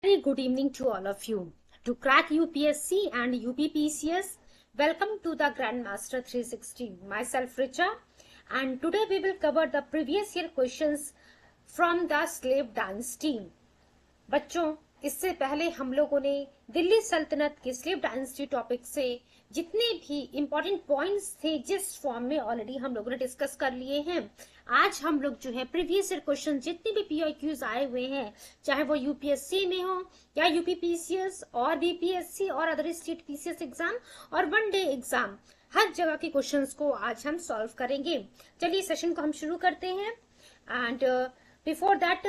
Very good evening to all of you. To crack UPSC and UPPCS, welcome to the Grandmaster 360. Myself Richa, and today we will cover the previous year questions from the slave dynasty. बच्चों, इससे पहले हम लोगों ने दिल्ली सल्तनत के slave dynasty topic से जितने भी इंपॉर्टेंट पॉइंट्स थे जिस फॉर्म में ऑलरेडी हम लोगों ने डिस्कस कर लिए हैं। आज हम लोग जो है प्रीवियस ईयर क्वेश्चन जितने भी पीआईक्यूज आए हुए हैं, चाहे वो यूपीएससी में हो या यूपीपीसीएस और बीपीएससी और अदर स्टेट पीसीएस एग्जाम और वन डे एग्जाम, हर जगह के क्वेश्चंस को आज हम सॉल्व करेंगे। चलिए सेशन को हम शुरू करते हैं। एंड बिफोर दैट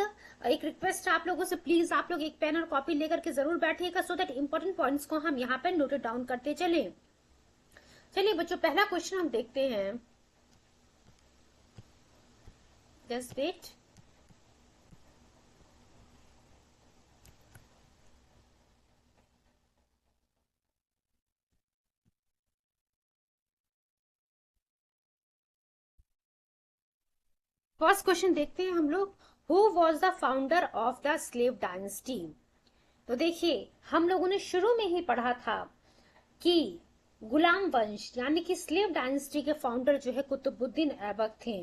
एक रिक्वेस्ट आप लोगों से, प्लीज आप लोग एक पेन और कॉपी लेकर के जरूर बैठिएगा सो दैट इंपॉर्टेंट पॉइंट्स को हम यहाँ पे नोट डाउन करते चले। चलिए बच्चों, पहला क्वेश्चन हम देखते हैं। Just wait. फर्स्ट क्वेश्चन देखते हैं हम लोग। Who was the founder of the slave dynasty? तो देखिए, हम लोगों ने शुरू में ही पढ़ा था कि गुलाम वंश यानी कि स्लेव डायनेस्टी के फाउंडर जो है कुतुबुद्दीन ऐबक थे।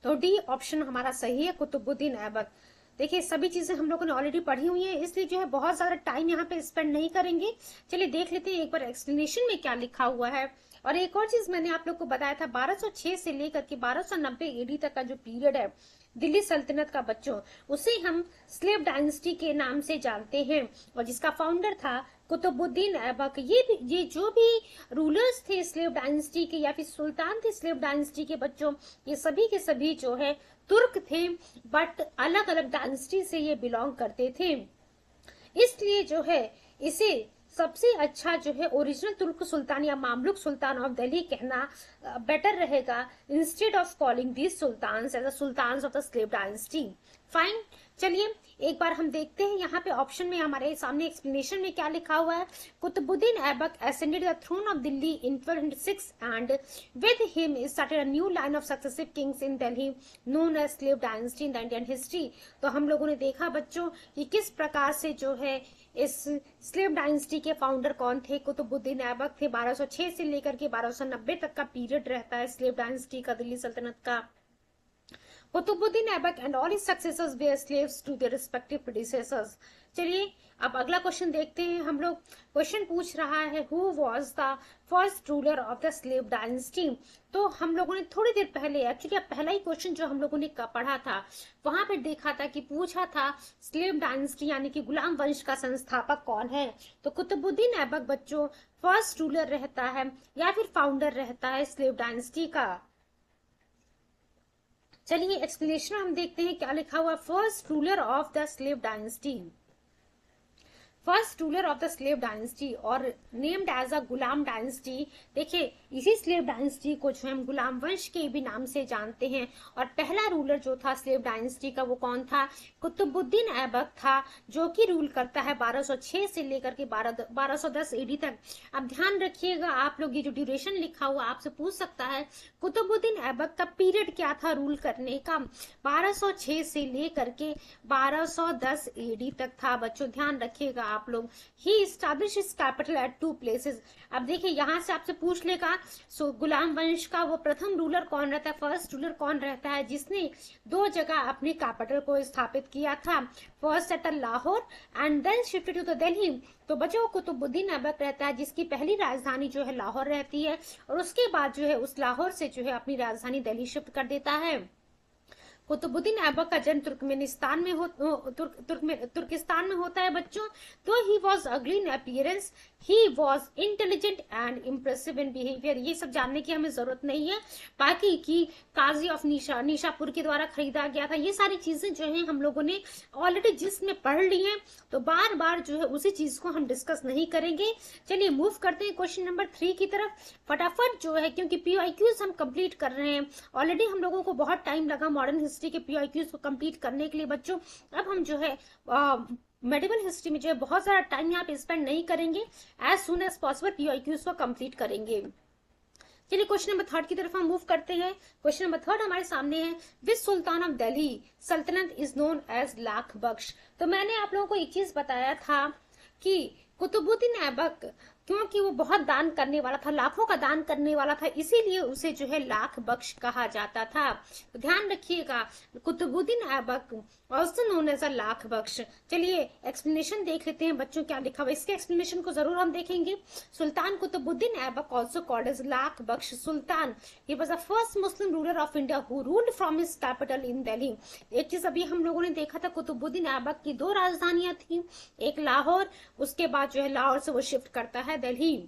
तो डी ऑप्शन हमारा सही है, कुतुबुद्दीन ऐबक। देखिए, सभी चीजें हम लोगों ने ऑलरेडी पढ़ी हुई हैं, इसलिए जो है बहुत ज्यादा टाइम यहाँ पे स्पेंड नहीं करेंगे। चलिए देख लेते हैं एक बार एक्सप्लेनेशन में क्या लिखा हुआ है। और एक और चीज मैंने आप लोग को बताया था, 1206 से लेकर के 1290 एडी तक का जो पीरियड है दिल्ली सल्तनत का बच्चों, उसे हम स्लेव डायनेस्टी के नाम से जानते हैं और जिसका फाउंडर था कुतुबुद्दीन ऐबक। ये जो भी रूलर्स थे स्लेव डायनेस्टी के या फिर सुल्तान थे स्लेव डायनेस्टी के बच्चों, ये सभी के सभी जो है तुर्क थे, बट अलग अलग डायनेस्टी से ये बिलोंग करते थे। इसलिए जो है इसे सबसे अच्छा जो है ओरिजिनल तुर्क सुल्तान या मामलुक सुल्तान ऑफ दिल्ली कहना बेटर रहेगा, instead of calling these sultans as the sultans of the slave dynasty. Fine. चलिए एक बार हम देखते हैं यहाँ पे ऑप्शन में हमारे सामने एक्सप्लेनेशन में क्या लिखा हुआ है। Qutubuddin Aibak ascended the throne of Delhi in 1206 and with him started a new line of successive kings in Delhi known as slave dynasty in the Indian history। तो हम लोगों ने देखा बच्चों कि किस प्रकार से जो है इस स्लेव डायनेस्टी के फाउंडर कौन थे, कुतुबुद्दीन ऐबक थे। 1206 से लेकर के 1290 तक का पीरियड रहता है स्लेव डायनेस्टी का दिल्ली सल्तनत का। Qutbuddin Aibak and all his successors were slaves to their respective predecessors. चलिए अब अगला क्वेश्चन देखते हैं हम लोग। क्वेश्चन पूछ रहा है who was the first ruler of the slave dynasty. तो हम लोगों ने थोड़ी देर पहले एक्चुअली पहला ही क्वेश्चन जो हम लोगों ने पढ़ा था वहां पे देखा था कि पूछा था स्लेव डायनेस्टी यानी कि गुलाम वंश का संस्थापक कौन है। तो कुतुबुद्दीन ऐबक बच्चों फर्स्ट रूलर रहता है या फिर फाउंडर रहता है स्लेव डायनेस्टी का। चलिए एक्सप्लेनेशन हम देखते हैं क्या लिखा हुआ। First ruler of the slave dynasty, first ruler of the slave dynasty और नेम्ड एज अ गुलाम डायनेस्टी। देखिए इसी स्लेव डायनेस्टी को जो हम गुलाम वंश के भी नाम से जानते हैं। और पहला रूलर जो था स्लेव डायनेस्टी का वो कौन था? कुतुबुद्दीन ऐबक था, जो कि रूल करता है 1206 से लेकर के 1210 एडी तक। अब ध्यान रखिएगा आप लोग, ये जो ड्यूरेशन लिखा हुआ आपसे पूछ सकता है कुतुबुद्दीन ऐबक का पीरियड क्या था रूल करने का। 1206 से लेकर के 1210 एडी तक था बच्चों, ध्यान रखिएगा आप लोग। He establish his capital at 2 places. अब देखिए यहाँ से आपसे पूछ लेगा सो गुलाम वंश का वो प्रथम रूलर कौन रहता है, फर्स्ट रूलर कौन रहता है जिसने 2 जगह अपने कैपिटल को स्थापित किया था। First at Lahore and then shifted to the Delhi. तो बच्चों कुतुबुद्दीन ऐबक रहता है जिसकी पहली राजधानी जो है लाहौर रहती है और उसके बाद जो है उस लाहौर से जो है अपनी राजधानी दिल्ली शिफ्ट कर देता है। कुतुबुद्दीन ऐबक का जन्म तुर्कमेनिस्तान में तुर्किस्तान में होता है बच्चों। तो ही वॉज अगली इन appearance, he was intelligent and impressive in behaviour. ये सब जानने की हमें जरूरत नहीं है। बाकी की काजी ऑफ निशापुर के द्वारा खरीदा गया था, ये सारी चीजें जो है हम लोगों ने ऑलरेडी जिसमें पढ़ ली हैं, तो बार बार जो है उसी चीज को हम डिस्कस नहीं करेंगे। चलिए मूव करते हैं क्वेश्चन नंबर 3 की तरफ फटाफट जो है, क्योंकि पीआईक्यूज हम कंप्लीट कर रहे हैं। ऑलरेडी हम लोगों को बहुत टाइम लगा मॉडर्न हिस्ट्री के पीआईक्यूज को कंप्लीट करने के लिए बच्चों। अब हम जो है मेडिवल हिस्ट्री में जो है बहुत सारा टाइम यहाँ पे स्पेंड नहीं करेंगे, एज सुन एज पॉसिबल पीआईक्यूज को कंप्लीट करेंगे। चलिए क्वेश्चन नंबर 3 की तरफ हम मूव करते हैं। क्वेश्चन नंबर 3 हमारे सामने है, विच सुल्तान ऑफ दिल्ली सल्तनत इज नोन एज लाख बख्श। तो मैंने आप लोगों को एक चीज बताया था कि कुतुबुद्दीन ऐबक, क्योंकि वो बहुत दान करने वाला था, लाखों का दान करने वाला था, इसीलिए उसे जो है लाख बख्श कहा जाता था। तो ध्यान रखिएगा, Qutbuddin Aibak also known as a Lakh Bakhsh. चलिए एक्सप्लेनेशन देख लेते हैं बच्चों क्या लिखा हुआ, इसके एक्सप्लेनेशन को जरूर हम देखेंगे। Sultan Qutbuddin Aibak also called as Lakh Bakhsh Sultan, he was the first Muslim ruler of India who ruled from his capital in Delhi. एक चीज अभी हम लोगों ने देखा था, कुतुबुद्दीन ऐबक की 2 राजधानियां थी, एक लाहौर, उसके बाद जो है लाहौर से वो शिफ्ट करता है Delhi.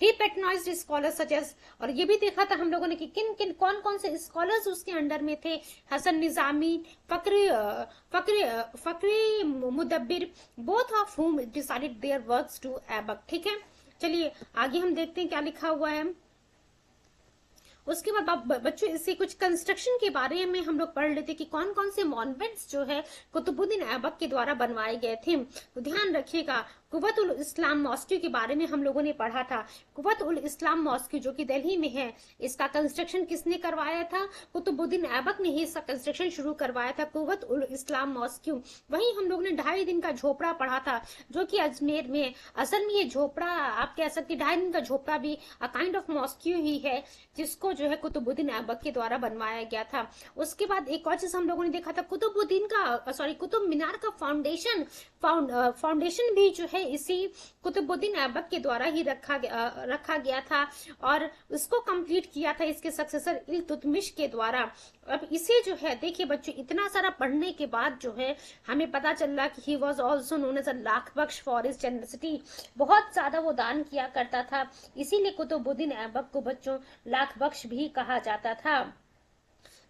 He patronized scholars such as, और ये भी देखा था हम लोगों ने कि किन किन कौन कौन से स्कॉलर्स उसके अंडर में थे, Hasan Nizami, Fakhri Mudabbir, both of whom decided their works to Aibak. ठीक है, चलिए आगे हम देखते हैं क्या लिखा हुआ है। उसके बाद बच्चों इससे कुछ कंस्ट्रक्शन के बारे में हम लोग पढ़ लेते कि कौन कौन से मॉन्यूमेंट्स जो है कुतुबुद्दीन ऐबक के द्वारा बनवाए गए थे। तो ध्यान रखिएगा, कुव्वत उल इस्लाम मॉस्क्यू के बारे में हम लोगों ने पढ़ा था। कुव्वत उल इस्लाम मॉस्क्यू जो कि दिल्ली में है, इसका कंस्ट्रक्शन किसने करवाया था? कुतुबुद्दीन ऐबक ने ही इसका कंस्ट्रक्शन शुरू करवाया था, कुव्वत उल इस्लाम मॉस्क्यू। वहीं हम लोग ने 2.5 दिन का झोपड़ा पढ़ा था जो कि अजमेर में, असल में ये झोपड़ा आप कह सकते 2.5 दिन का झोपड़ा भी अ काइंड ऑफ मॉस्क्यू ही है, जिसको जो है कुतुबुद्दीन ऐबक के द्वारा बनवाया गया था। उसके बाद एक और चीज हम लोगों ने देखा था, कुतुब मीनार का फाउंडेशन भी जो है इसी कुतुबुद्दीन ऐबक के द्वारा ही रखा गया था और उसको कंप्लीट किया था इसके सक्सेसर इल्तुतमिश के द्वारा। अब इसे जो है देखिए बच्चों, इतना सारा पढ़ने के बाद जो है हमें पता चल रहा कि he was also known as a Lakh Bakhsh for his generosity. बहुत ज्यादा वो दान किया करता था, इसीलिए कुतुबुद्दीन ऐबक को बच्चों लाख बख्श भी कहा जाता था।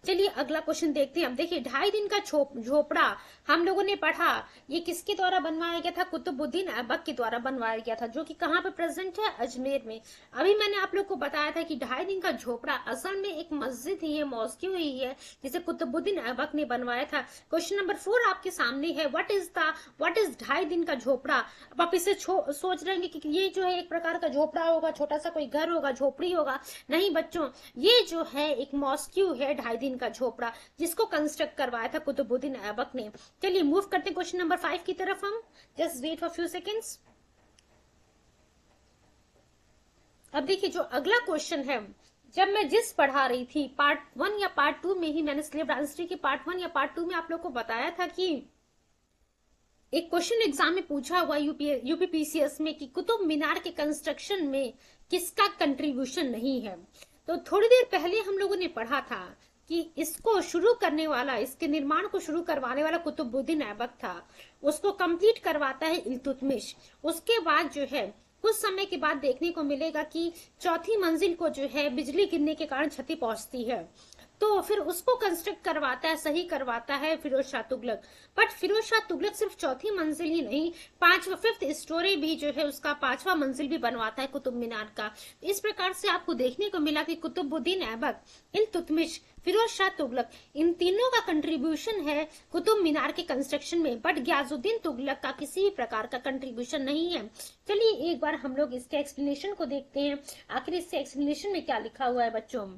चलिए अगला क्वेश्चन देखते हैं। अब देखिए 2.5 दिन का झोपड़ा हम लोगों ने पढ़ा, ये किसके द्वारा बनवाया गया था? कुतुबुद्दीन ऐबक के द्वारा बनवाया गया था, जो कि कहाँ पे प्रेजेंट है? अजमेर में। अभी मैंने आप लोग को बताया था कि 2.5 दिन का झोपड़ा असल में एक मस्जिद ही है, मॉस्क्यू ही है, जिसे कुतुबुद्दीन ऐबक ने बनवाया था। क्वेश्चन नंबर 4 आपके सामने है, व्हाट इज 2.5 दिन का झोपड़ा। अब आप इसे सोच रहे हैं कि ये जो है एक प्रकार का झोपड़ा होगा, छोटा सा कोई घर होगा, झोपड़ी होगा। नहीं बच्चों, ये जो है एक मॉस्क्यू है 2.5 दिन का झोपड़ा, जिसको कंस्ट्रक्ट करवाया था कुतुबुद्दीन ऐबक ने। चलिए मूव करते हैं क्वेश्चन नंबर 5 की तरफ हम। Just wait for few seconds. अब देखिए जो अगला क्वेश्चन है, जब मैं जिस पढ़ा रही थी पार्ट 1 या पार्ट 2 में ही, मैंने स्लेव डायनेस्टी के पार्ट 1 या पार्ट 2 में आप लोग को बताया था कि एक क्वेश्चन एग्जाम में पूछा हुआ यूपीपीसीएस में कि कुतुब मीनार के कंस्ट्रक्शन में किसका कंट्रीब्यूशन नहीं है। तो थोड़ी देर पहले हम लोगों ने पढ़ा था कि इसको शुरू करने वाला, इसके निर्माण को शुरू करवाने वाला कुतुबुद्दीन ऐबक था, उसको कंप्लीट करवाता है इल्तुतमिश। उसके बाद जो है कुछ समय के बाद देखने को मिलेगा कि 4थी मंजिल को जो है बिजली गिरने के कारण क्षति पहुंचती है, तो फिर उसको कंस्ट्रक्ट करवाता है, सही करवाता है फिरोज शाह तुगलक। बट फिरोज शाह तुगलक सिर्फ 4थी मंजिल ही नहीं, 5th स्टोरी भी जो है उसका 5वां मंजिल भी बनवाता है कुतुब मीनार का। इस प्रकार से आपको देखने को मिला कि कुतुबुद्दीन ऐबक, इल्तुतमिश, फिरोज शाह तुगलक, इन तीनों का कंट्रीब्यूशन है कुतुब मीनार के कंस्ट्रक्शन में, बट गयाजुद्दीन तुगलक का किसी भी प्रकार का कंट्रीब्यूशन नहीं है। चलिए एक बार हम लोग इसके एक्सप्लेनेशन को देखते हैं, आखिर इससे एक्सप्लेनेशन में क्या लिखा हुआ है बच्चों।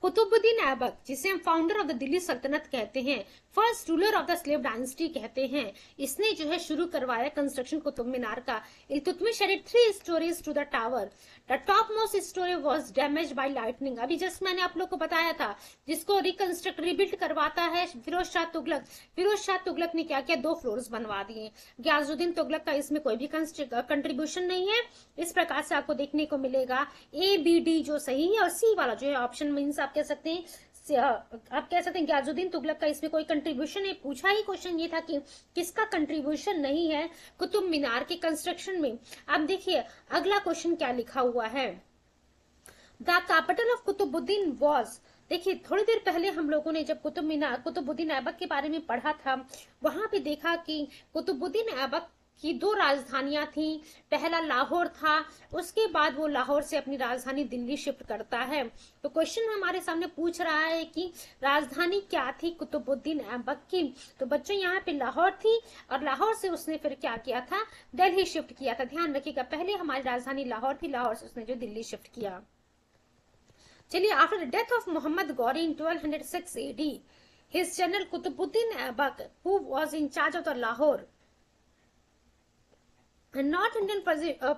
कुतुबुद्दीन ऐबक, जिसे हम फाउंडर ऑफ द दिल्ली सल्तनत कहते हैं, first ruler of the slave dynasty कहते हैं, इसने जो है शुरू करवाया कंस्ट्रक्शन कुतुब मीनार का। Iltutmish added 3 stories to the tower. The top most story was damaged by lightning. अभी जस्ट मैंने आप लोग को बताया था, जिसको रिकंस्ट्रक्ट रिबिल्ड करवाता है फिरोज शाह तुगलक। फिरोज शाह तुगलक ने क्या किया, 2 फ्लोर्स बनवा दिए। गयाजुद्दीन तुगलक का इसमें कोई भी कंट्रीब्यूशन नहीं है। इस प्रकार से आपको देखने को मिलेगा ABD जो सही है और C वाला जो है ऑप्शन मीन्स आप कह सकते हैं गयाजुद्दीन तुगलक का इसमें कोई कंट्रीब्यूशन है। पूछा ही क्वेश्चन ये था कि किसका कंट्रीब्यूशन नहीं है कुतुब मीनार के कंस्ट्रक्शन में। अब देखिए अगला क्वेश्चन क्या लिखा हुआ है, the capital of Qutbuddin was. देखिए थोड़ी देर पहले हम लोगों ने जब कुतुबुद्दीन ऐबक के बारे में पढ़ा था, वहां पे देखा कि कुतुबुद्दीन ऐबक की 2 राजधानियां थी। पहला लाहौर था, उसके बाद वो लाहौर से अपनी राजधानी दिल्ली शिफ्ट करता है। तो क्वेश्चन हमारे सामने पूछ रहा है कि राजधानी क्या थी कुतुबुद्दीन ऐबक की। तो बच्चों यहाँ पे लाहौर थी और लाहौर से उसने फिर क्या किया था, दिल्ली शिफ्ट किया था। ध्यान रखिएगा, पहले हमारी राजधानी लाहौर थी, लाहौर से उसने जो दिल्ली शिफ्ट किया। चलिए, after the death of Mohammad Ghori in 1206 AD, his general Qutbuddin Aibak, who was in charge of the Lahore and North Indian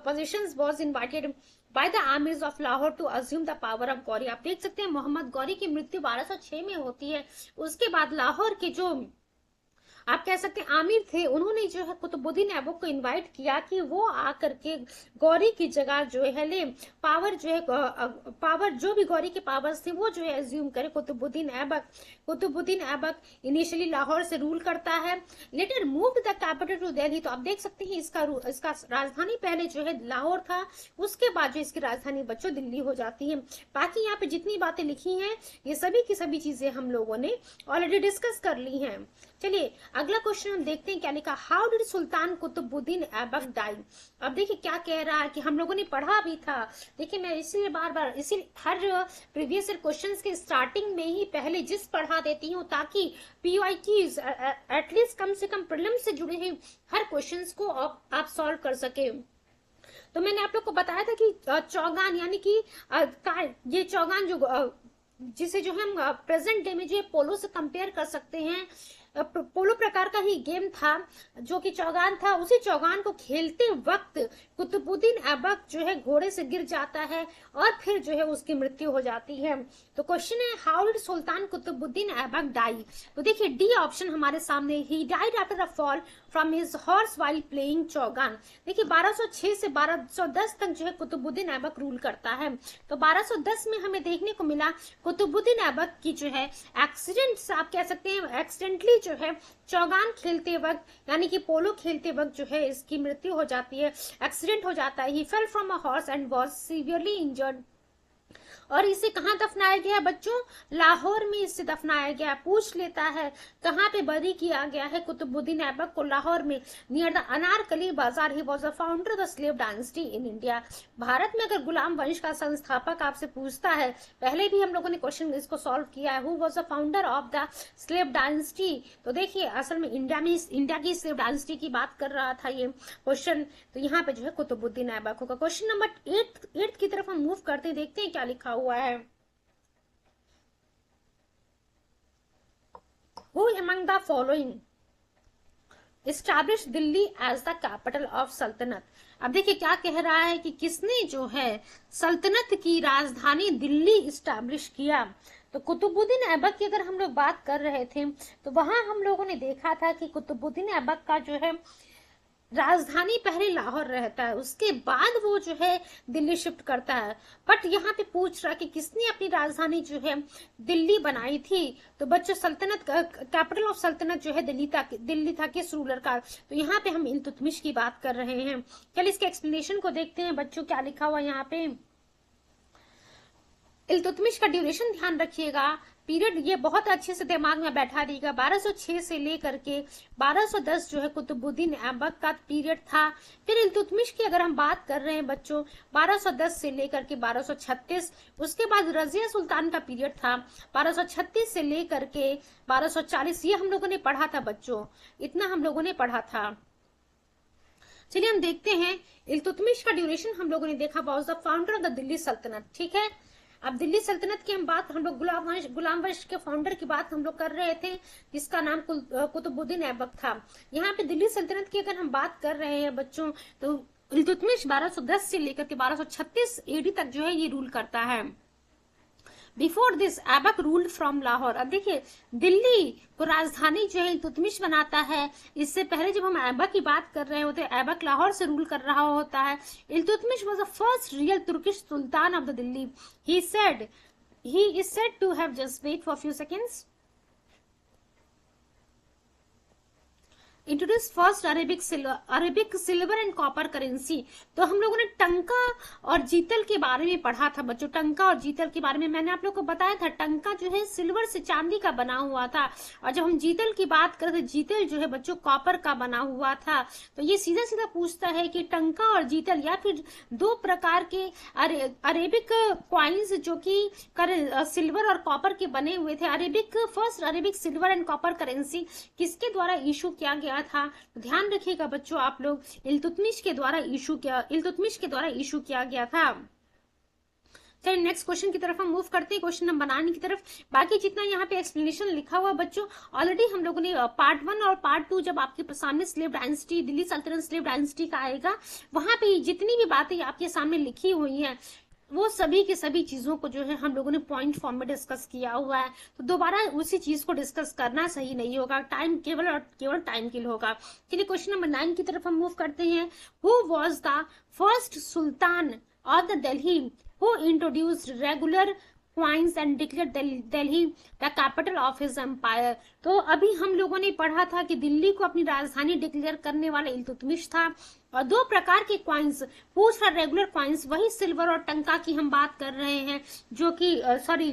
positions, was invited by the armies of Lahore to assume the power of Gauri. आप देख सकते हैं मोहम्मद गौरी की मृत्यु 1206 में होती है। उसके बाद लाहौर के जो आप कह सकते हैं आमिर थे, उन्होंने जो है कुतुबुद्दीन ऐबक को इनवाइट किया कि वो आकर के गौरी की जगह जो है ले पावर जो है पावर जो भी गौरी के पावर्स थे वो जो है एज्यूम करे कुतुबुद्दीन ऐबक इनिशियली लाहौर से रूल करता है, later move the capital to Delhi. तो आप देख सकते हैं इसका राजधानी पहले जो है लाहौर था, उसके बाद जो इसकी राजधानी बच्चों दिल्ली हो जाती है। बाकी यहाँ पे जितनी बातें लिखी हैं ये सभी की सभी चीजें हम लोगों ने ऑलरेडी डिस्कस कर ली हैं। चलिए अगला क्वेश्चन हम देखते हैं क्या लिखा। How did sultan Qutbuddin Aibak die. अब देखिए क्या कह रहा है कि हम लोगों ने पढ़ा भी था। देखिए मैं इसीलिए बार इसी हर प्रीवियस ईयर क्वेश्चंस के स्टार्टिंग में ही पहले जिस पढ़ा देती हूँ ताकि पीवाईक्यूज एटलीस्ट कम से कम प्रीलिम्स से जुड़े हुए हर क्वेश्चंस को आप सॉल्व कर सके। तो मैंने आप लोग को बताया था कि चौगान यानी कि ये चौगान जो जिसे जो हम प्रेजेंट डे में जो पोलो से कंपेयर कर सकते हैं, पोलो प्रकार का ही गेम था जो कि चौगान था। उसी चौगान को खेलते वक्त कुतुबुद्दीन ऐबक जो है घोड़े से गिर जाता है और फिर जो है उसकी मृत्यु हो जाती है। तो क्वेश्चन है how did sultan Qutbuddin Aibak die. तो देखिए डी ऑप्शन हमारे सामने, he died after a fall from his horse while playing chaugan. देखिए 1206 से 1210 तक जो है कुतुबुद्दीन ऐबक रूल करता है। तो 1210 में हमें देखने को मिला कुतुबुद्दीन ऐबक की जो है एक्सीडेंट, आप कह सकते हैं एक्सीडेंटली जो है चौगान खेलते वक्त यानी कि पोलो खेलते वक्त जो है इसकी मृत्यु हो जाती है, एक्सीडेंट हो जाता है। He fell from a horse and was severely injured. और इसे कहाँ दफनाया गया बच्चों? लाहौर में इसे दफनाया गया। पूछ लेता है कहाँ पे बरी किया गया है कुतुबुद्दीन ऐबक को? लाहौर में, नियर द अनारकली बाजार। He was the founder of the slave dynasty in India. Bharat में अगर गुलाम वंश का संस्थापक आपसे पूछता है, पहले भी हम लोगों ने क्वेश्चन इसको सॉल्व किया है, who was the founder of the slave dynasty. तो देखिए असल में इंडिया की स्लेव डायनेस्टी की बात कर रहा था ये क्वेश्चन। तो यहाँ पे जो है कुतुबुद्दीन ऐबक होगा। क्वेश्चन नंबर 8 की तरफ हम मूव करते हैं, देखते हैं क्या लिखा हुआ है। Who among the following established Delhi as the capital of सल्तनत। अब देखिए क्या कह रहा है कि किसने जो है सल्तनत की राजधानी दिल्ली इस्टेब्लिश किया। तो कुतुबुद्दीन ऐबक की अगर हम लोग बात कर रहे थे तो वहां हम लोगों ने देखा था कि कुतुबुद्दीन ऐबक का जो है राजधानी पहले लाहौर रहता है, उसके बाद वो जो है दिल्ली शिफ्ट करता है। बट यहाँ पे पूछ रहा कि किसने अपनी राजधानी जो है दिल्ली बनाई थी। तो बच्चों सल्तनत कैपिटल ऑफ सल्तनत जो है दिल्ली था किस रूलर का? तो यहाँ पे हम इल्तुतमिश की बात कर रहे हैं। चलिए इसके एक्सप्लेनेशन को देखते हैं बच्चों क्या लिखा हुआ यहाँ पे। इल्तुतमिश का ड्यूरेशन ध्यान रखिएगा, पीरियड ये बहुत अच्छे से दिमाग में बैठा देगा। 1206 से लेकर के 1210 जो है कुतुबुद्दीन ऐबक का पीरियड था। फिर इल्तुतमिश की अगर हम बात कर रहे हैं बच्चों 1210 से लेकर के 1236, उसके बाद रजिया सुल्तान का पीरियड था 1236 से लेकर के 1240। ये हम लोगों ने पढ़ा था बच्चों, इतना हम लोगों ने पढ़ा था। चलिए हम देखते हैं इल्तुतमिश का ड्यूरेशन हम लोगों ने देखा, was the founder of the Delhi सल्तनत। ठीक है, अब दिल्ली सल्तनत की हम बात, हम लोग गुलाम वंश के फाउंडर की बात हम लोग कर रहे थे जिसका नाम कुतुबुद्दीन ऐबक था। यहाँ पे दिल्ली सल्तनत की अगर हम बात कर रहे हैं बच्चों तो इल्तुतमिश 1210 से लेकर के 1236 AD तक जो है ये रूल करता है। Before this Aibak ruled from Lahore. अब देखिए दिल्ली को राजधानी जो है इल्तुतमिश बनाता है। इससे पहले जब हम ऐबक की बात कर रहे होते हैं, ऐबक लाहौर से रूल कर रहा होता है। Iltutmish was the first real Turkish sultan of the Delhi. He is said to have just wait for few seconds introduce first Arabic silver and copper currency. तो हम लोगों ने टंका और जीतल के बारे में पढ़ा था बच्चों। टंका और जीतल के बारे में मैंने आप लोग को बताया था, टंका जो है सिल्वर से चांदी का बना हुआ था, और जब हम जीतल की बात करते जीतल जो है बच्चों कॉपर का बना हुआ था। तो ये सीधा सीधा पूछता है कि टंका और जीतल या फिर दो प्रकार के अरेबिक क्वाइंस जो कि सिल्वर और कॉपर के बने हुए थे। First Arabic silver and copper currency किसके द्वारा इशू किया गया था? ध्यान रखिएगा बच्चों आप लोग, इल्तुतमिश के द्वारा इशू किया गया था। चलिए नेक्स्ट क्वेश्चन की तरफ हम मूव करते हैं, क्वेश्चन नंबर 9 की तरफ। बाकी जितना यहाँ पे एक्सप्लेनेशन लिखा हुआ बच्चों, ऑलरेडी हम लोगों ने पार्ट 1 और पार्ट 2 जब आपके सामने स्लेव डायनेस्टी, दिल्ली सल्तनत स्लेव डायनेस्टी का आएगा, वहां पे जितनी भी बातें आपके सामने लिखी हुई हैं वो सभी की सभी चीजों को जो है हम लोगों ने पॉइंट फॉर्म में डिस्कस किया हुआ है, तो दोबारा उसी चीज को डिस्कस करना सही नहीं होगा, टाइम केवल और केवल टाइम किल होगा। चलिए क्वेश्चन नंबर 9 की तरफ हम मूव करते हैं। Who was the first Sultan of the Delhi who introduced regular coins and declare Delhi the capital of his empire. तो अभी हम लोगों ने पढ़ा था कि दिल्ली को अपनी राजधानी डिक्लेयर करने वाला इल्तुतमिश था, और 2 प्रकार के क्वाइंस पूछ रहा, रेगुलर क्वाइंस वही सिल्वर और टंका की हम बात कर रहे हैं, जो कि सॉरी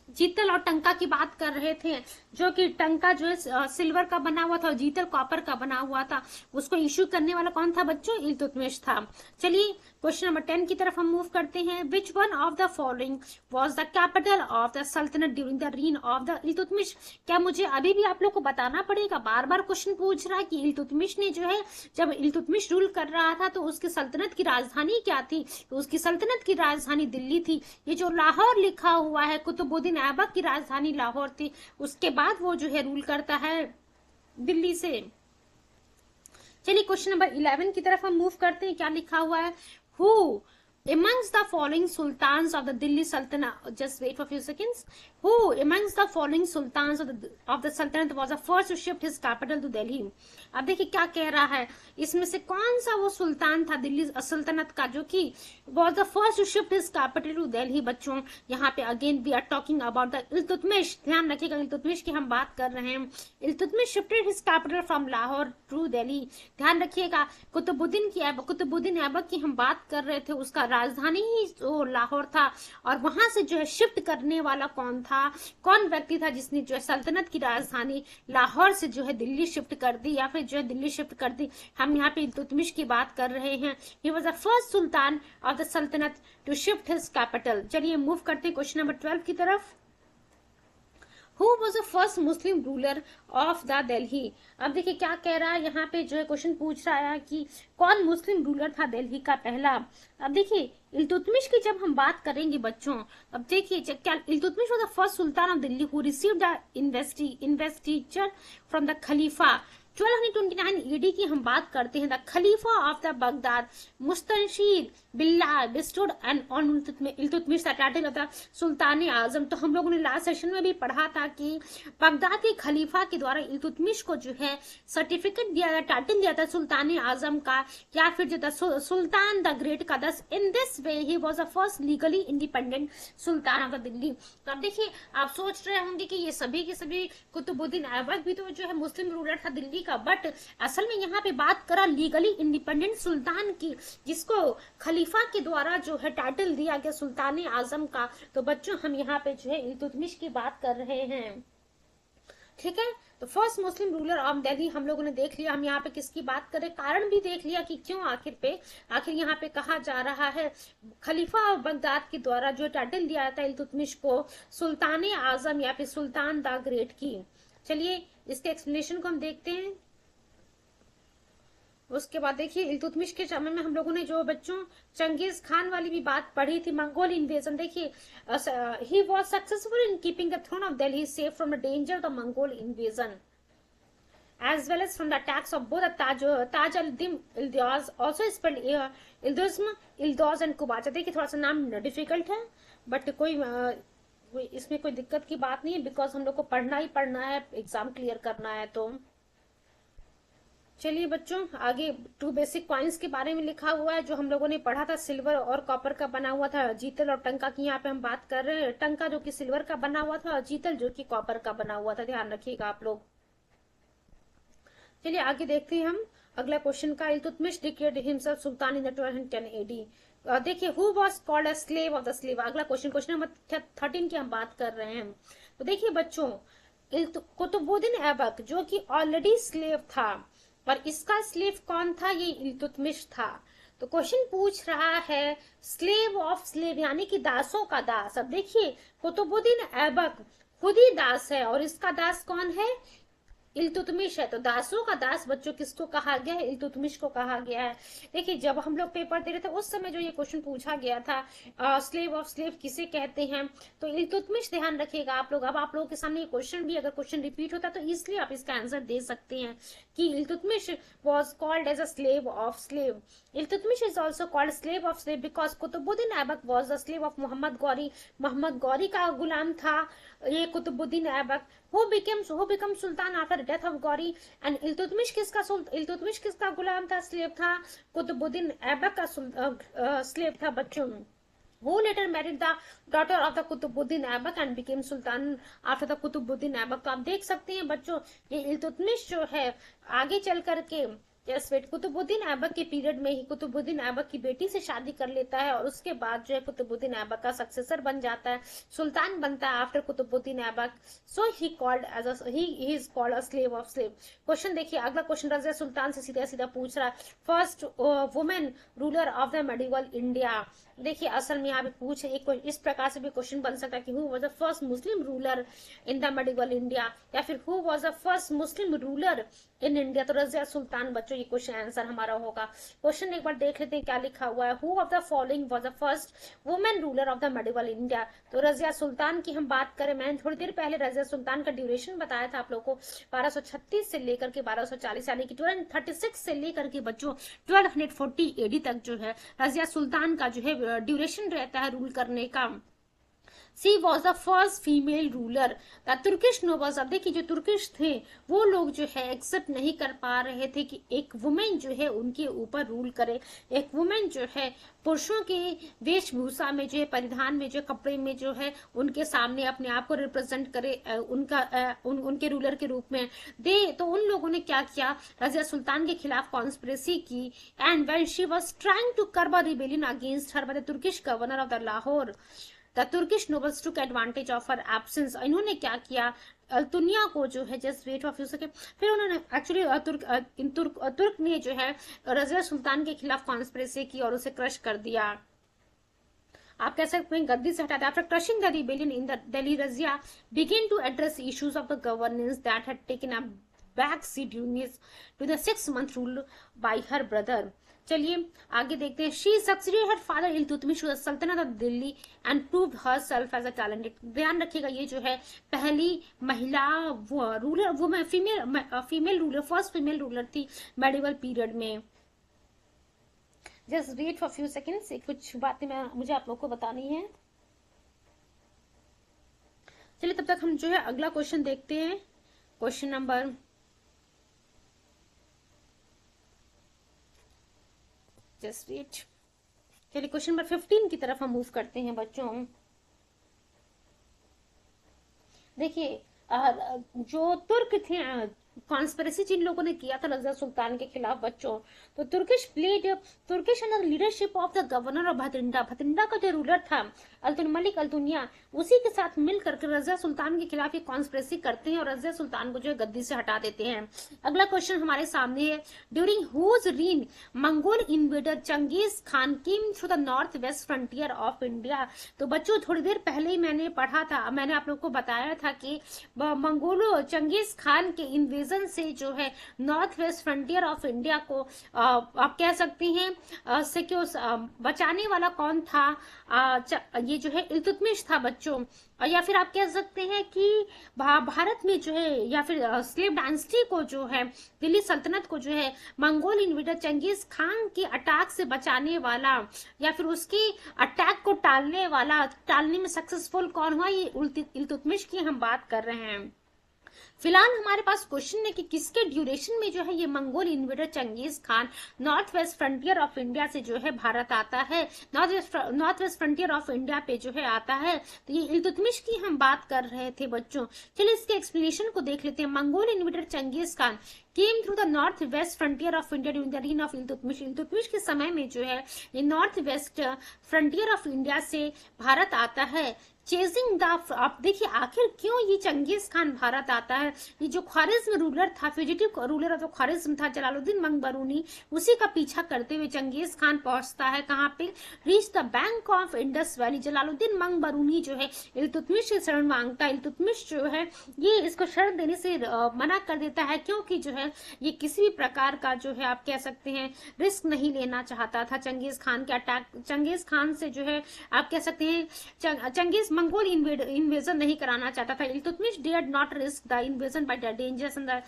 जीतल और टंका की बात कर रहे थे, जो कि टंका जो है सिल्वर का बना हुआ था और जीतल कॉपर का बना हुआ था। उसको इश्यू करने वाला कौन था बच्चों? इल्तुतमिश था। चलिए क्वेश्चन नंबर 10 की तरफ हम मूव करते हैं। Which one of the following was the capital of the सल्तनत during the reign of the Iltutmish. क्या मुझे अभी भी आप लोग को बताना पड़ेगा? बार बार क्वेश्चन पूछ रहा है कि इल्तुतमिश ने जो है, जब इल्तुतमिश रूल कर रहा था तो उसकी सल्तनत की राजधानी क्या थी? तो उसकी सल्तनत की राजधानी दिल्ली थी। ये जो लाहौर लिखा हुआ है, कुतुबुद्दीन ऐबक की राजधानी लाहौर थी, उसके बाद वो जो है रूल करता है दिल्ली से। चलिए क्वेश्चन नंबर 11 की तरफ हम मूव करते हैं। क्या लिखा हुआ है? Who amongst the following sultans of the Delhi Sultanate, just wait for a few seconds, who amongst the following sultans of the Sultanate was the first to shift his capital to Delhi? अब देखिए क्या कह रहा है, इसमें से कौन सा वो सुल्तान था दिल्ली सल्तनत का जो कि was the first to shift his capital to Delhi? बच्चों यहाँ पे again we are talking about the Iltutmish. ध्यान रखिएगा, इल्तुतमिश की हम बात कर रहे हैं। Iltutmish shifted his capital from Lahore to Delhi. ध्यान रखिएगा, कुतुबुद्दीन ऐबक की हम बात कर रहे थे, उसका राजधानी ही तो लाहौर था, और वहां से जो है शिफ्ट करने वाला कौन था, कौन व्यक्ति था जिसने जो है सल्तनत की राजधानी लाहौर से जो है दिल्ली शिफ्ट कर दी, या फिर जो है दिल्ली शिफ्ट कर दी। हम यहाँ पे इल्तुतमिश की बात कर रहे हैं। ही was the first Sultan of the सल्तनत टू शिफ्ट हिज कैपिटल। चलिए मूव करते हैं क्वेश्चन नंबर 12 की तरफ। Who was the first Muslim ruler of the Delhi? अब देखिए क्या कह रहा है यहाँ पे, जो है क्वेश्चन पूछ रहा है कि कौन मुस्लिम रूलर था दिल्ली का पहला। अब देखिए इल्तुतमिश की जब हम बात करेंगे बच्चों, अब देखिए क्या Iltutmish was the first Sultan of Delhi who received the investiture from the खलीफा। 1229 AD की हम बात करते हैं। द खलीफा of the Baghdad Mustansir Billah bestowed on Iltutmish the title of the Sultan Azam. तो हम लोगों ने लास्ट सेशन में भी पढ़ा था कि बगदाद के खलीफा के द्वारा इल्तुतमिश को जो है सर्टिफिकेट दिया गया, टाइटल दिया था सुल्तान आजम का, या फिर जो था सुल्तान द ग्रेट का। दस in this way he was the first legally independent Sultan of the Delhi. तो अब देखिए आप सोच रहे होंगे कि ये सभी के सभी कुतुबुद्दीन ऐबक भी तो जो है मुस्लिम रूलर था दिल्ली का, बट असल में यहाँ पे बात करा लीगली इंडिपेंडेंट सुल्तान की, जिसको खलीफा के द्वारा जो है टाइटल दिया गया सुल्तान आजम का। तो बच्चों हम यहाँ पे जो है इल्तुतमिश की बात कर रहे हैं, ठीक है। तो first Muslim ruler of Delhi हम लोगों ने देख लिया। हम यहाँ पे किसकी बात करें, कारण भी देख लिया कि क्यों आखिर यहाँ पे कहा जा रहा है खलीफा बगदाद के द्वारा जो टाइटल दिया था इल्तुतमिश को सुल्तान आजम या फिर सुल्तान द ग्रेट की। चलिए इसके एक्सप्लेनेशन को हम देखते हैं। उसके बाद देखिए इल्तुतमिश के समय में हम लोगों ने जो बच्चों चंगेज खान वाली भी बात पढ़ी थी, मंगोल इन्वेजन। देखिए he was successful in keeping the throne of Delhi safe from the danger of the Mongol invasion as well as from the attacks of both Taj al-Din Ildiz, also spelled Ildoz and Kubacha। देखिए थोड़ा सा नाम difficult है, but कोई इसमें कोई दिक्कत की बात नहीं है, बिकॉज हम लोग को पढ़ना ही पढ़ना है, एग्जाम क्लियर करना है। तो चलिए बच्चों आगे 2 बेसिक कॉइन्स के बारे में लिखा हुआ है जो हम लोगों ने पढ़ा था, सिल्वर और कॉपर का बना हुआ था। जीतल और टंका की यहाँ पे हम बात कर रहे हैं। टंका जो कि सिल्वर का बना हुआ था और जीतल जो कि कॉपर का बना हुआ था, ध्यान रखिएगा आप लोग। चलिए आगे देखते हैं हम अगला क्वेश्चन का। Iltutmish declared himself Sultan in the 1210 AD। देखिए who was called a slave of the slave. अगला क्वेश्चन नंबर 13 की हम बात कर रहे हैं। तो देखिए बच्चों कुतुबुद्दीन ऐबक जो कि ऑलरेडी स्लेव था, और इसका स्लेव कौन था, ये इल्तुतमिश था। तो क्वेश्चन पूछ रहा है स्लेव ऑफ स्लेव यानी कि दासों का दास। अब देखिए कुतुबुद्दीन ऐबक खुद ही दास है, और इसका दास कौन है, इल्तुतमिश है, तो दासों का दास बच्चों किसको कहा गया है? इल्तुतमिश को कहा गया है। देखिए जब हम लोग पेपर दे रहे थे उस समय जो ये क्वेश्चन पूछा गया था, स्लेव ऑफ स्लेव किसे कहते हैं, तो इल्तुतमिश ध्यान रखिएगा आप लोग। अब आप लोगों के सामने ये क्वेश्चन भी, अगर क्वेश्चन रिपीट होता तो इसलिए आप इसका आंसर दे सकते हैं कि Iltutmish was called as a slave of slave. Iltutmish is also called slave of slave because Qutubuddin Aibak was a slave of Mohammad Ghori, Mohammad Ghori का गुलाम था ये Qutubuddin Aibak. who became sultan after the death of Gauri, and Iltutmish किसका गुलाम था, स्लेव था? कुतुबुद्दीन ऐबक का स्लेव था बच्चों। who later married the daughter of the Qutubuddin Aibak and became sultan after the Qutubuddin Aibak. तो आप देख सकते हैं बच्चों ये इल्तुतमिश जो है आगे चल करके कुतुबुद्दीन ऐबक के पीरियड में ही कुतुबुद्दीन ऐबक की बेटी से शादी कर लेता है और उसके बाद जो है कुतुबुद्दीन ऐबक का सक्सेसर बन जाता है, सुल्तान बनता है after Qutbuddin Aibak. So he is called a slave of slave. Question देखिए, अगला क्वेश्चन रजिया सुल्तान से सीधा सीधा पूछ रहा है, first women ruler of the medieval India. देखिए असल में यहाँ पे पूछ एक इस प्रकार से भी क्वेश्चन बन सकता है कि who was the first Muslim ruler in the medieval India, या फिर who was the first Muslim ruler in India. तो रजिया सुल्तान बच्चों ये क्वेश्चन आंसर हमारा होगा। क्वेश्चन एक बार देख लेते हैं क्या लिखा हुआ है, who of the following was the first women ruler of the medieval India. तो रजिया सुल्तान की हम बात करें, मैंने थोड़ी देर पहले रजिया सुल्तान का ड्यूरेशन बताया था आप लोगों को, 1236 से लेकर के 1240 यानी कि 1236 से लेकर के बच्चों 1240 एडी तक जो है रजिया सुल्तान का जो है ड्यूरेशन रहता है रूल करने का। She was the first female ruler. The Turkish nobles, अब देखिए जो तुर्किश थे वो लोग जो है एक्सेप्ट नहीं कर पा रहे थे कि एक वुमेन जो है उनके ऊपर रूल करे, एक वुमेन जो है पुरुषों के वेशभूषा में जो है, परिधान में जो कपड़े में जो है उनके सामने अपने आप को रिप्रेजेंट करे उनके रूलर के रूप में दे। तो उन लोगों ने क्या किया, रजिया सुल्तान के खिलाफ कॉन्स्पिरेसी की, and when she was trying to curb a rebellion against her by the Turkish governor of the Lahore, the Turkish nobles took advantage of her absence. इन्होंने क्या किया, अल्तुनिया को जो है जस्ट वेट ऑफ सके, फिर उन्होंने एक्चुअली तुर्क ने जो है रजिया सुल्तान के खिलाफ कॉन्स्पिरेसी की और उसे क्रश कर दिया। आप कह सकते हैं गद्दी से हटा दिया। After crushing the rebellion in the Delhi, Razia began to address issues of the governance that had taken a back seat during the 6 month rule by her brother. चलिए आगे देखते हैं। She succeeded her father Iltutmish to the सल्तनत of Delhi and proved herself as a talented. ध्यान रखिएगा ये जो है पहली महिला रूलर, वो female ruler, first female ruler थी मेडिवल पीरियड में। Just wait for few seconds, कुछ बातें मुझे आप लोग को बतानी है। चलिए तब तक हम जो है अगला क्वेश्चन देखते हैं, क्वेश्चन नंबर जस्ट वेट। चलिए क्वेश्चन नंबर 15 की तरफ हम मूव करते हैं बच्चों। देखिए जो तुर्क थे, कॉन्स्पिरेसी जिन लोगों ने किया था रजिया सुल्तान के खिलाफ बच्चों, तो Turkish under leadership of the governor of Bhatinda, Bhatinda का जो रूलर था मलिक अल्तुनिया, उसी के साथ मिलकर के रजिया सुल्तान के खिलाफ ये कॉन्स्पिरेसी करते हैं और रजिया सुल्तान को जो है गद्दी से हटा देते हैं। अगला क्वेश्चन हमारे सामने है, during whose reign Mongol invader Genghis Khan came to the north west frontier of India. तो बच्चों थोड़ी देर पहले ही मैंने पढ़ा था, मैंने आप लोग को बताया था कि मंगोलो चंगेज खान के इन्वेजन से जो है north west frontier of India को आप कह सकते हैं से क्यों बचाने वाला कौन था, ये जो है इल्तुतमिश था बच्चों। या फिर आप कह सकते हैं कि भारत में जो है या फिर स्लेव डायनेस्टी को जो है, दिल्ली सल्तनत को जो है मंगोल इन्वेडर चंगेज खान के अटैक से बचाने वाला या फिर उसके अटैक को टालने में सक्सेसफुल कौन हुआ, ये इल्तुतमिश की हम बात कर रहे हैं। फिलहाल हमारे पास क्वेश्चन है कि किसके ड्यूरेशन में जो है ये Mongol invader Genghis Khan north west frontier of India से जो है भारत आता है, north west frontier of India पे जो है आता है। तो ये इल्तुतमिश की हम बात कर रहे थे बच्चों। चलिए इसके एक्सप्लेनेशन को देख लेते हैं। Mongol invader Genghis Khan came through the north west frontier of India during the reign of Iltutmish. Iltutmish के समय में जो है ये north west frontier of India से भारत आता है। चेजिंग द, आप देखिए आखिर क्यों ये चंगेज खान भारत आता है। ये जो ख्वारिज्म रूलर था, फ्यूजिटिव रूलर जो ख्वारिज्म था जलालुद्दीन मंगबरूनी, उसी का पीछा करते हुए चंगेज खान पहुंचता है कहाँ पे, reach the bank of Indus valley. Jalaluddin Mangburni जो है इल्तुतमिश से शरण मांगता है। इल्तुतमिश जो है ये इसको शरण देने से मना कर देता है, क्योंकि जो है ये किसी भी प्रकार का जो है आप कह सकते हैं रिस्क नहीं लेना चाहता था चंगेज खान के अटैक। चंगेज खान से जो है आप कह सकते हैं चंगेज मंगोल इन्वेजन नहीं कराना चाहता था। Iltutmish dared not risk the invasion by the dangerous and the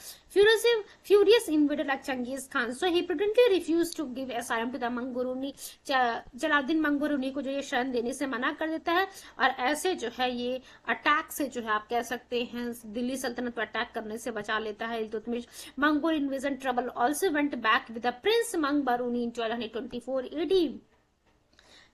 furious invader like Genghis Khan, so he prudently refused to give asylum to the Mangburni. Jalaluddin Mangburni को जो ये शरण देने से मना कर देता है, और ऐसे जो है ये अटैक से जो है आप कह सकते हैं दिल्ली सल्तनत पर अटैक करने से बचा लेता है Iltutmish. Mongol invasion trouble also went back with the prince Mangburni in 1224 AD।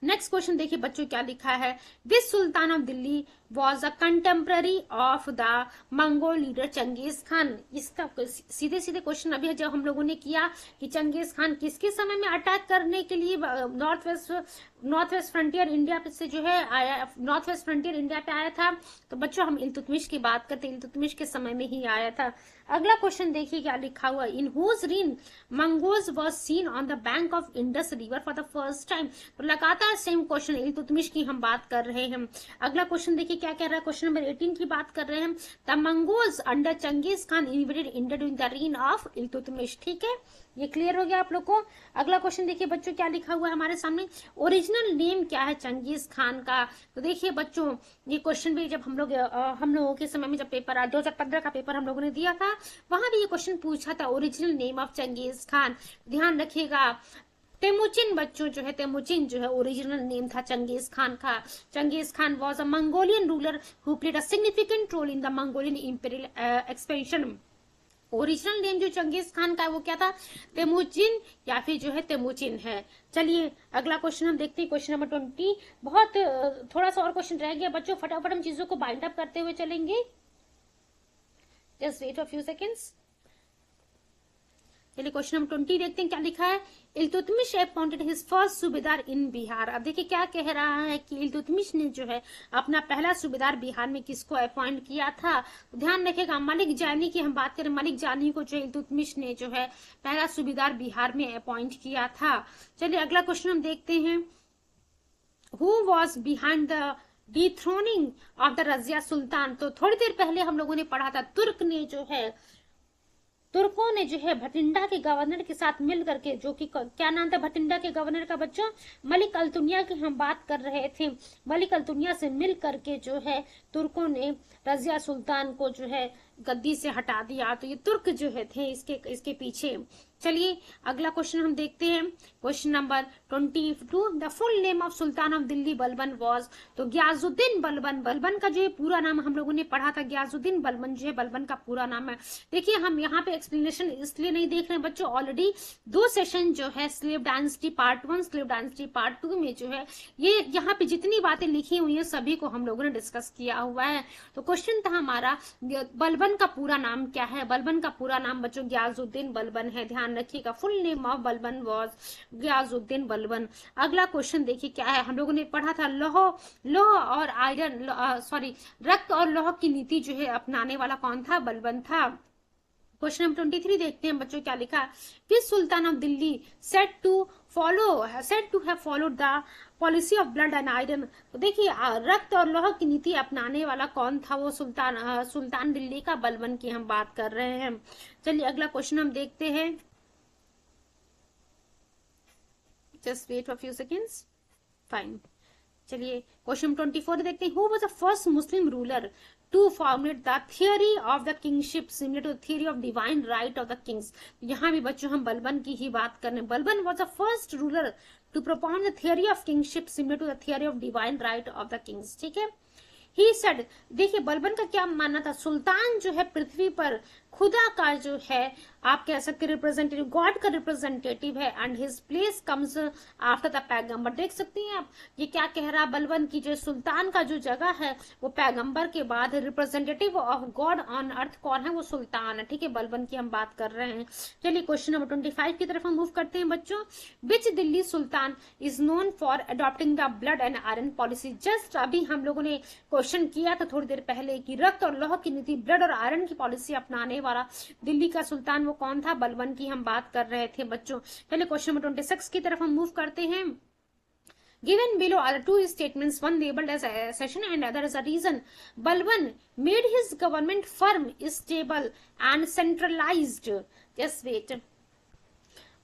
Next question देखिए बच्चों क्या लिखा है, which Sultan of Delhi was a contemporary of the Mongol leader Genghis Khan. इसका सीधे सीधे क्वेश्चन अभी जब हम लोगों ने किया कि चंगेज खान किसके समय में अटैक करने के लिए नॉर्थ वेस्ट फ्रंटियर इंडिया से जो है आया, नॉर्थ वेस्ट फ्रंटियर इंडिया पे आया था, तो बच्चों हम इल्तुतमिश की बात करते हैं, इल्तुतमिश के समय में ही आया था। अगला क्वेश्चन देखिए क्या लिखा हुआ, in whose reign Mongols was seen on the bank of Indus river for the first time. तो लगातार सेम क्वेश्चन इल्तुतमिश की हम बात कर रहे हैं। अगला क्वेश्चन देखिए क्या कह रहा है, क्वेश्चन नंबर 18 की बात कर रहे हैं, the Mongols under Genghis Khan invaded India during the reign of Iltutmish. ठीक है, ये क्लियर हो गया आप लोग को। अगला क्वेश्चन देखिए बच्चों क्या लिखा हुआ है हमारे सामने, ओरिजिनल नेम क्या है चंगेज खान का। तो देखिए बच्चों ये क्वेश्चन भी जब हम लोगों के समय में जब पेपर आया 2015 का पेपर हम लोगों ने दिया था, वहां भी ये क्वेश्चन पूछा था original name of Genghis Khan. ध्यान रखिएगा तेमुचिन बच्चों जो है, तेमुचिन जो है ओरिजिनल नेम था चंगेज खान का। Genghis Khan was a Mongolian ruler who played a significant role in the Mongolian imperial expansion. Original name जो चंगेज खान का है वो क्या था, तेमुजिन या फिर जो है तेमुचिन है। चलिए अगला क्वेश्चन हम देखते हैं, क्वेश्चन नंबर 20। बहुत थोड़ा सा और क्वेश्चन रह गया बच्चों, फटाफट हम चीजों को बाइंड अप करते हुए चलेंगे, just wait a few seconds. चलिए क्वेश्चन नंबर 20 देखते हैं क्या लिखा है, इल्तुतमिश अपॉइंटेड हिज फर्स्ट सूबेदार इन बिहार। अब देखिए क्या कह रहा है कि इल्तुतमिश ने जो है अपना पहला सूबेदार बिहार में किसको अपॉइंट किया था। तो ध्यान रखिएगा मलिक जानी की हम बात करें, मलिक जानी को जो इल्तुतमिश ने जो है पहला सूबेदार बिहार में अपॉइंट किया था। चलिए अगला क्वेश्चन हम देखते हैं, who was behind the dethroning of the Razia Sultan. तो थोड़ी देर पहले हम लोगों ने पढ़ा था तुर्क ने जो है, तुर्कों ने जो है भटिंडा के गवर्नर के साथ मिल करके, जो कि क्या नाम था भटिंडा के गवर्नर का बच्चों, मलिक अल्तुनिया की हम बात कर रहे थे। मलिक अल्तुनिया से मिल करके जो है तुर्कों ने रजिया सुल्तान को जो है गद्दी से हटा दिया। तो ये तुर्क जो है थे इसके पीछे। चलिए अगला क्वेश्चन हम देखते हैं, question number 22, the full name of sultan of Delhi Balban was. तो गयाजुद्दीन बलबन, बलबन का जो है पूरा नाम हम लोगों ने पढ़ा था, गयाजुद्दीन बलबन जो है बलबन का पूरा नाम है। देखिए हम यहाँ पे एक्सप्लेनेशन इसलिए नहीं देख रहे हैं बच्चों, ऑलरेडी 2 सेशन जो है slave dynasty part 1 slave dynasty part 2 में जो है ये यहाँ पे जितनी बातें लिखी हुई है सभी को हम लोगों ने डिस्कस किया हुआ है। तो क्वेश्चन था हमारा बलबन का पूरा नाम क्या है। बलबन का पूरा नाम बच्चों गयाजुद्दीन बलबन है, ध्यान रखिएगा। Full name of Balban was Ghiyasuddin Balban. अगला क्वेश्चन देखिए क्या है, हम लोगों ने पढ़ा था लौह और आयरन सॉरी रक्त और लौह की नीति जो है अपनाने वाला कौन था, बलबन था। क्वेश्चन नंबर 23 देखते हैं बच्चों क्या लिखा, which Sultan of Delhi said to have followed the policy of blood and iron. तो देखिए रक्त और लौह की नीति अपनाने वाला कौन था, वो सुल्तान दिल्ली का बलबन की हम बात कर रहे हैं। चलिए अगला क्वेश्चन हम देखते हैं, just wait for few seconds, fine. चलिए क्वेश्चन 24 देखते हैं, who was the first Muslim ruler to formulate the theory of the kingship similar to theory of divine right of the kings. यहाँ भी बच्चों हम बलबन की ही बात कर रहे हैं। Balban was the first ruler to propound the theory of kingship similar to the theory of divine right of the kings। ठीक है, ही सेड, देखिए बलबन का क्या मानना था, सुल्तान जो है पृथ्वी पर खुदा का जो है आप कह सकते रिप्रेजेंटेटिव, गॉड का रिप्रेजेंटेटिव है, and his place comes after the पैगंबर। देख सकते हैं आप ये क्या कह रहा है, बलबन की जो सुल्तान का जो जगह है वो पैगंबर के बाद representative of God on earth कौन है, वो सुल्तान है। ठीक है, बलबन की हम बात कर रहे हैं। चलिए क्वेश्चन नंबर 25 की तरफ हम मूव करते हैं बच्चों। Which Delhi Sultan is known for adopting the blood and iron policy. Just अभी हम लोगों ने क्वेश्चन किया था थोड़ी देर पहले कि रक्त और लौह की नीति, ब्लड और आयरन की पॉलिसी अपनाने वाला दिल्ली का सुल्तान वो कौन था, बलबन की हम बात कर रहे थे बच्चों। चलिए क्वेश्चन नंबर 26 की तरफ हम मूव करते हैं। Given below are two statements, one labeled as a accession and other as a reason. Balban made his government firm, stable and centralized. Just wait.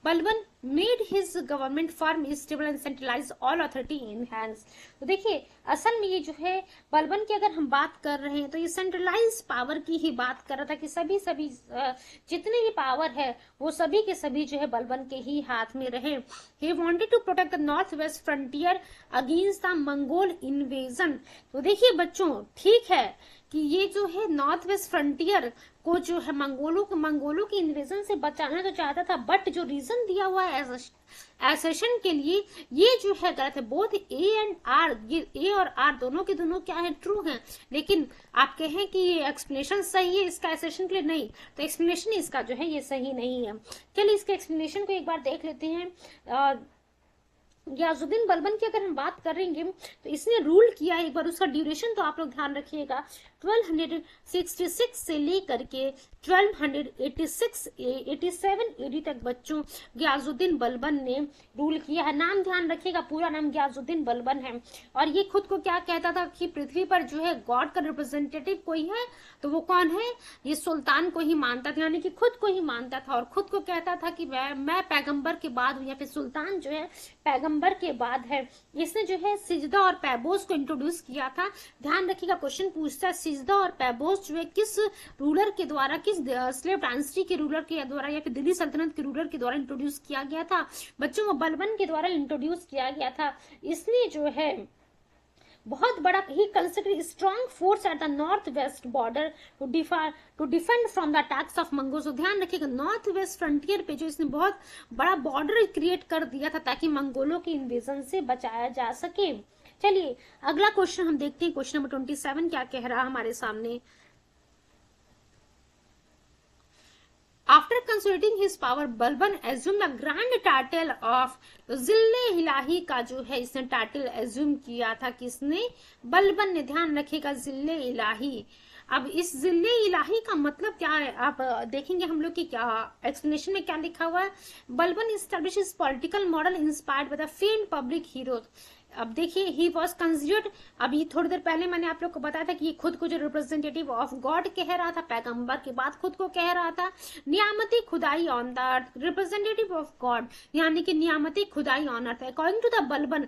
Balban made his government firm stable and centralize all authority in hands. तो देखिए असल में ये जो है बलबन की अगर हम बात कर रहे हैं तो ये सेंट्रलाइज पावर की ही बात कर रहा था कि सभी जितने भी पावर है वो सभी के सभी जो है बलबन के ही हाथ में रहे। He wanted to protect the north west frontier against the Mongol invasion. तो देखिए बच्चों ठीक है कि ये जो है नॉर्थ वेस्ट फ्रंटियर को जो है मंगोलों के इन्वेजन से बचाना तो चाहता था, बट जो रीजन दिया हुआ है एसेशन के लिए ये जो है गलत है। बोथ ए एंड आर, ये ए और आर दोनों के दोनों क्या है, ट्रू हैं, लेकिन आप कहें कि ये एक्सप्लेनेशन सही है इसका एसेशन के लिए, नहीं, तो एक्सप्लेनेशन इसका जो है ये सही नहीं है। चलिए इसके एक्सप्लेनेशन को एक बार देख लेते हैं। गियासुद्दीन बलबन की अगर हम बात करेंगे तो इसने रूल किया एक बार, उसका ड्यूरेशन तो आप लोग ध्यान रखिएगा 1266 से लेकर के 1287 एडी तक बच्चों गियासुद्दीन बलबन ने रूल किया है। नाम ध्यान रखिएगा, पूरा नाम गियासुद्दीन बलबन है। और ये खुद को क्या कहता था कि पृथ्वी पर जो है गॉड का रिप्रेजेंटेटिव कोई है तो वो कौन है, ये सुल्तान को ही मानता था, यानी कि खुद को ही मानता था और खुद को कहता था कि मैं पैगंबर के बाद हूँ या फिर सुल्तान जो है पैगंबर के बाद है। इसने जो है सिजदा और पैबोस को इंट्रोड्यूस किया था। ध्यान रखिएगा क्वेश्चन पूछता है सिजदा और पैबोस जो है किस रूलर के द्वारा, किस स्लेव डायनेस्टी के रूलर के द्वारा या फिर दिल्ली सल्तनत के रूलर के द्वारा इंट्रोड्यूस किया गया था बच्चों, वो बलबन के द्वारा इंट्रोड्यूस किया गया था। इसने जो है बहुत बड़ा ही consider strong force at the north west border to defend from the attacks of Mongols. तो ध्यान रखिएगा नॉर्थ वेस्ट फ्रंटियर पे जो इसने बहुत बड़ा बॉर्डर क्रिएट कर दिया था ताकि मंगोलों के इन्वेजन से बचाया जा सके। चलिए अगला क्वेश्चन हम देखते हैं, क्वेश्चन नंबर 27 क्या कह रहा है हमारे सामने। After consolidating his power, Balban assumed the grand title of जिल्ले-इलाही का जो है इसने टाइटल एज्यूम किया था, किसने, बलबन ने। ध्यान रखिएगा जिल्ले-इलाही। अब इस जिल्ले-इलाही का मतलब क्या है आप देखेंगे हम लोग की क्या एक्सप्लेनेशन में क्या लिखा हुआ है। Balban establish political model inspired by the famed public hero. अब देखिए ही वॉज कंसिडर्ड, अभी थोड़ी देर पहले मैंने आप लोग को बताया था कि ये खुद को जो रिप्रेजेंटेटिव ऑफ गॉड कह रहा था, पैगंबर के बाद खुद को कह रहा था नियामती खुदाई on the earth, representative of God, यानी कि नियामती खुदाई on earth. According to the Balban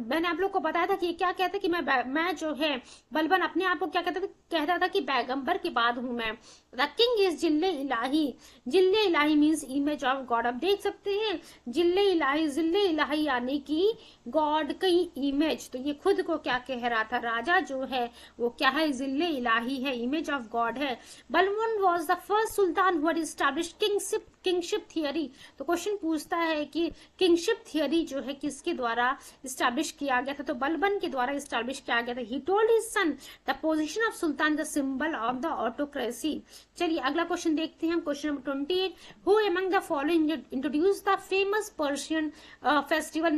मैंने आप लोग को बताया था कि ये क्या कहता है कि मैं जो है बलबन अपने आप को क्या कहता था कि पैगंबर के बाद हूं मैं। The king is Zill-e-Ilahi, Zill-e-Ilahi means image of God. अब देख सकते हैं जिल्ले-इलाही यानी कि गॉड कई इमेज, तो ये खुद को क्या कह रहा था, राजा जो है वो क्या है, जिल्ले-इलाही है, इमेज ऑफ गॉड है। Balban was the first Sultan who had established kingship theory. तो क्वेश्चन पूछता है कि किंगशिप थियरी जो है किसके द्वारा एस्टैब्लिश किया गया था, तो बलबन के द्वारा एस्टैब्लिश किया गया था। He told his son the position of sultan the symbol of the autocracy. चलिए अगला क्वेश्चन देखते हैं हम, question number 28। Who among the following introduce the famous Persian festival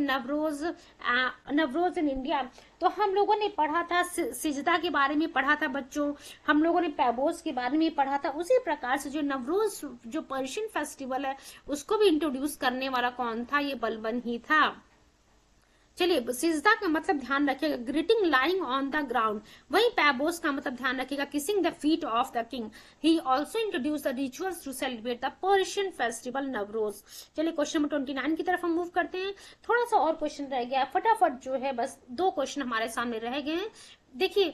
Navroz in India. तो हम लोगों ने पढ़ा था सिजदा के बारे में पढ़ा था बच्चों, हम लोगों ने पैबोस के बारे में पढ़ा था। उसी प्रकार से जो नवरोज जो पर्शियन फेस्टिवल है उसको भी इंट्रोड्यूस करने वाला कौन था, ये बलबन ही था। चलिए सिजदा का मतलब ध्यान रखिएगा greeting lying on the ground, वही पैबोस का मतलब ध्यान रखिएगा kissing the feet of the king. He also introduce the rituals to celebrate the Persian festival Navroz. चलिए क्वेश्चन नंबर 29 की तरफ हम मूव करते हैं। थोड़ा सा और क्वेश्चन रह गया, फटाफट जो है बस 2 क्वेश्चन हमारे सामने रह गए हैं। देखिए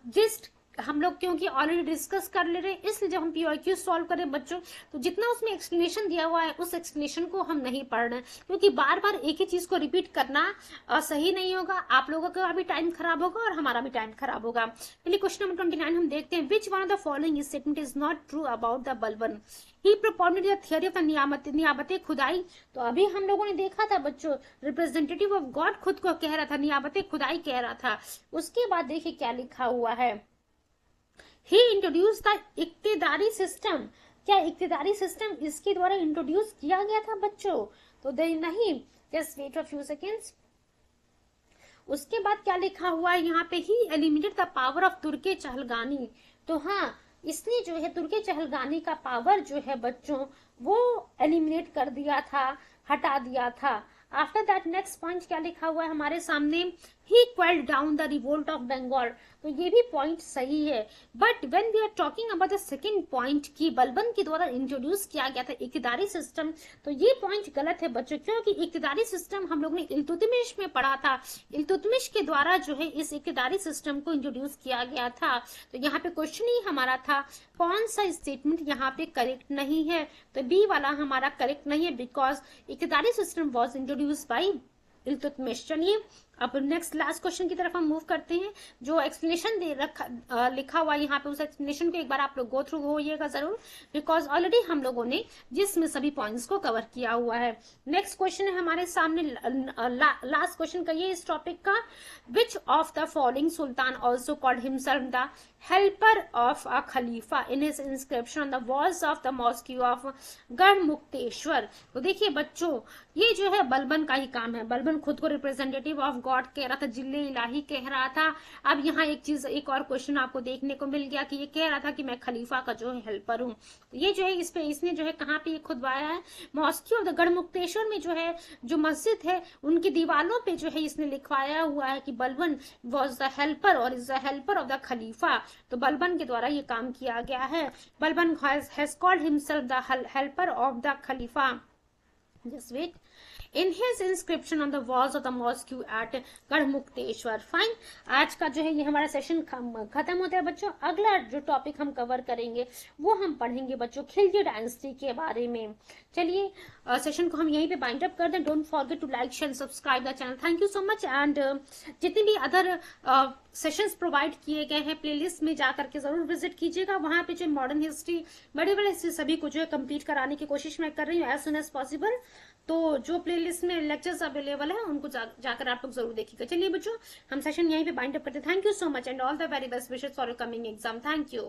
जिस हम लोग क्योंकि ऑलरेडी डिस्कस कर ले रहे हैं, इसलिए जब हम पीओक्यू सॉल्व करें बच्चों, तो जितना उसमें एक्सप्लेनेशन दिया हुआ है उस एक्सप्लेनेशन को हम नहीं पढ़ रहे हैं, क्योंकि बार बार एक ही चीज को रिपीट करना सही नहीं होगा। आप लोगों का भी टाइम खराब होगा और हमारा भी टाइम खराब होगा। चलिए क्वेश्चन नंबर 29 हम देखते हैं। Which one of the following statement is not true about the Balban? He propounded the theory of the Niyamat Khudai. तो अभी हम लोगों ने देखा था बच्चों, रिप्रेजेंटेटिव ऑफ गॉड खुद को कह रहा था, नियामत खुदाई कह रहा था। उसके बाद देखिए क्या लिखा हुआ है। ही इंट्रोड्यूस द इक्तिदारी सिस्टम। क्या इक्तिदारी सिस्टम इसके द्वारा इंट्रोड्यूस किया गया था बच्चों? तो नहीं, just wait a few seconds. उसके बाद क्या लिखा हुआ है यहाँ पे, he eliminated the power of Turkan Chahalgani. तो हाँ, इसने जो है तुर्के चहलगानी का पावर जो है बच्चों वो एलिमिनेट कर दिया था, हटा दिया था। आफ्टर दैट नेक्स्ट पॉइंट क्या लिखा हुआ है हमारे सामने, he quelled down the revolt of Bengal. तो ये भी पॉइंट सही है, but when we are talking about the second point की बलबन के द्वारा इंट्रोड्यूस किया गया था इक्तिदारी सिस्टम, तो ये पॉइंट गलत है बच्चों, क्योंकि इक्तिदारी सिस्टम हम लोग ने इल्तुतमिश में पढ़ा था। इल्तुतमिश के द्वारा जो है इस इक्तिदारी सिस्टम को इंट्रोड्यूस किया गया था। तो यहाँ पे क्वेश्चन ही हमारा था कौन सा स्टेटमेंट यहाँ पे करेक्ट नहीं है? तो बी वाला हमारा करेक्ट नहीं है, because Iqtadari system was introduce by Iltutmish. चलिए अब नेक्स्ट लास्ट क्वेश्चन की तरफ हम मूव करते हैं। जो एक्सप्लेनेशन दे रखा लिखा हुआ यहाँ पे, उस एक्सप्लेनेशन को एक बार आप लोग गो थ्रू होइएगा जरूर, बिकॉज ऑलरेडी हम लोगों ने जिसमें सभी पॉइंट्स को कवर किया हुआ है। नेक्स्ट क्वेश्चन है हमारे सामने, लास्ट क्वेश्चन कहिए इस टॉपिक का। Which of the following Sultan also called himself the helper of a Khalifa in his inscription on the walls of the mosque of Garhmukteshwar? तो देखिए बच्चों, ये जो है बलबन का ही काम है। बलबन खुद को रिप्रेजेंटेटिव ऑफ गॉड कह रहा था, जिले इलाही कह रहा था। अब यहाँ एक चीज, एक और क्वेश्चन आपको देखने को मिल गया कि ये कह रहा था कि मैं खलीफा का जो है हेल्पर हूँ। तो ये जो है इस पे इसने जो है कहाँ पे खुदवाया है, मॉस्क्यू ऑफ द गढ़मुक्तेश्वर में जो है जो मस्जिद है उनकी दीवारों पे जो है इसने लिखवाया हुआ है कि बलबन वॉज द हेल्पर और is the helper of the खलीफा। तो बलबन के द्वारा ये काम किया गया है। Balban has called himself the helper of the खलीफा। Just wait, in his inscription on the walls of the mosque at Garhmukteshwar. Fine, आज का जो है ये हमारा सेशन खत्म होता है बच्चों। अगला जो टॉपिक हम कवर करेंगे वो हम पढ़ेंगे बच्चों खिलजी डायनेस्टी के बारे में। चलिए सेशन को हम यहीं पे बाइंड अप कर दें। Don't forget to like share subscribe the channel. Thank you so much. And जितने भी अदर सेशंस प्रोवाइड किए गए हैं प्लेलिस्ट में जाकर के जरूर विजिट कीजिएगा। वहां पे जो मॉडर्न हिस्ट्री, मेडिवल हिस्ट्री सभी को जो है कंप्लीट कराने की कोशिश मैं कर रही हूँ एज सुन एज पॉसिबल। तो जो प्लेलिस्ट में लेक्चर्स अवेलेबल है उनको जाकर आप लोग जरूर देखिएगा। चलिए बच्चों, हम सेशन यहीं पे बाइंड अप करते हैं। Thank you so much and all the very best wishes for your coming exam. Thank you.